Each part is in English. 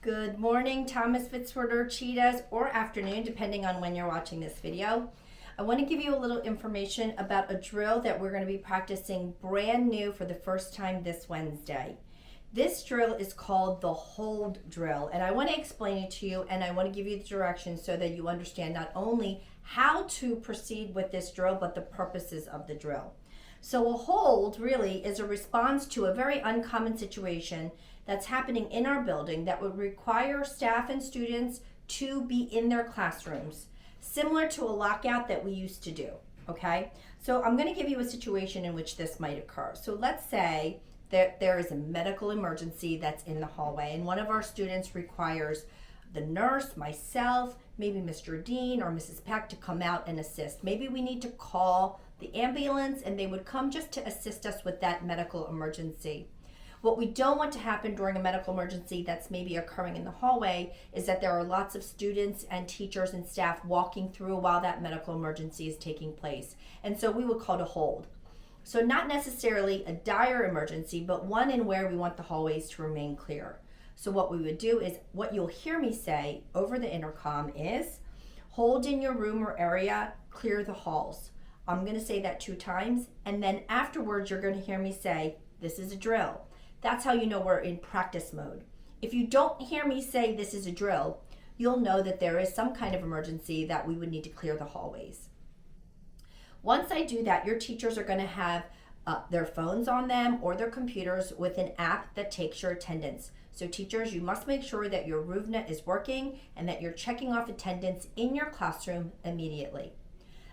Good morning, Thomas Fitzwater Cheetahs, or afternoon, depending on when you're watching this video. I want to give you a little information about a drill that we're going to be practicing brand new for the first time this Wednesday. This drill is called the hold drill, and I want to explain it to you, and I want to give you the directions so that you understand not only how to proceed with this drill, but the purposes of the drill. So a hold really is a response to a very uncommon situation that's happening in our building that would require staff and students to be in their classrooms, similar to a lockout that we used to do, okay? So I'm gonna give you a situation in which this might occur. So let's say that there is a medical emergency that's in the hallway and one of our students requires the nurse, myself, maybe Mr. Dean or Mrs. Peck to come out and assist. Maybe we need to call the ambulance and they would come just to assist us with that medical emergency. What we don't want to happen during a medical emergency that's maybe occurring in the hallway is that there are lots of students and teachers and staff walking through while that medical emergency is taking place. And so we would call it a hold. So not necessarily a dire emergency, but one in where we want the hallways to remain clear. So what we would do is, what you'll hear me say over the intercom is, hold in your room or area, clear the halls. I'm gonna say that 2 times, and then afterwards you're gonna hear me say, this is a drill. That's how you know we're in practice mode. If you don't hear me say this is a drill, you'll know that there is some kind of emergency that we would need to clear the hallways. Once I do that, your teachers are gonna have their phones on them or their computers with an app that takes your attendance. So teachers, you must make sure that your RoofNet is working and that you're checking off attendance in your classroom immediately.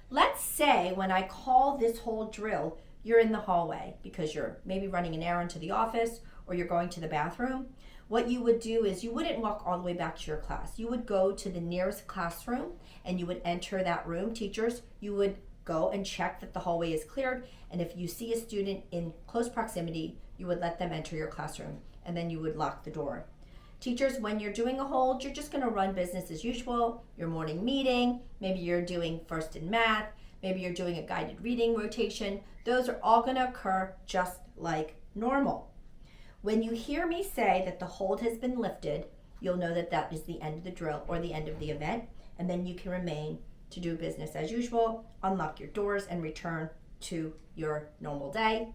Let's say when I call this whole drill, you're in the hallway because you're maybe running an errand to the office or you're going to the bathroom. What you would do is you wouldn't walk all the way back to your class. You would go to the nearest classroom and you would enter that room. Teachers, you would go and check that the hallway is cleared, and if you see a student in close proximity, you would let them enter your classroom and then you would lock the door. Teachers, when you're doing a hold, you're just gonna run business as usual, your morning meeting, maybe you're doing first in math, maybe you're doing a guided reading rotation. Those are all gonna occur just like normal. When you hear me say that the hold has been lifted, you'll know that that is the end of the drill or the end of the event, and then you can remain to do business as usual, unlock your doors, and return to your normal day.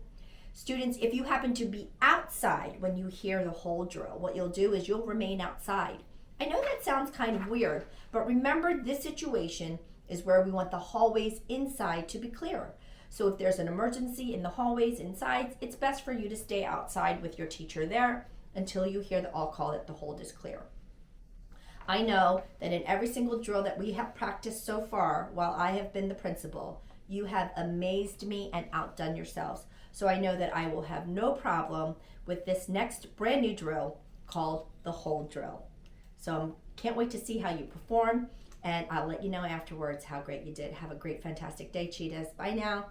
Students, if you happen to be outside when you hear the hold drill, what you'll do is you'll remain outside. I know that sounds kind of weird, but remember this situation is where we want the hallways inside to be clear. So if there's an emergency in the hallways inside, it's best for you to stay outside with your teacher there until you hear the all call that the hold is clear. I know that in every single drill that we have practiced so far, while I have been the principal, you have amazed me and outdone yourselves. So I know that I will have no problem with this next brand new drill called the hold drill. So can't wait to see how you perform, and I'll let you know afterwards how great you did. Have a great, fantastic day, Cheetahs. Bye now.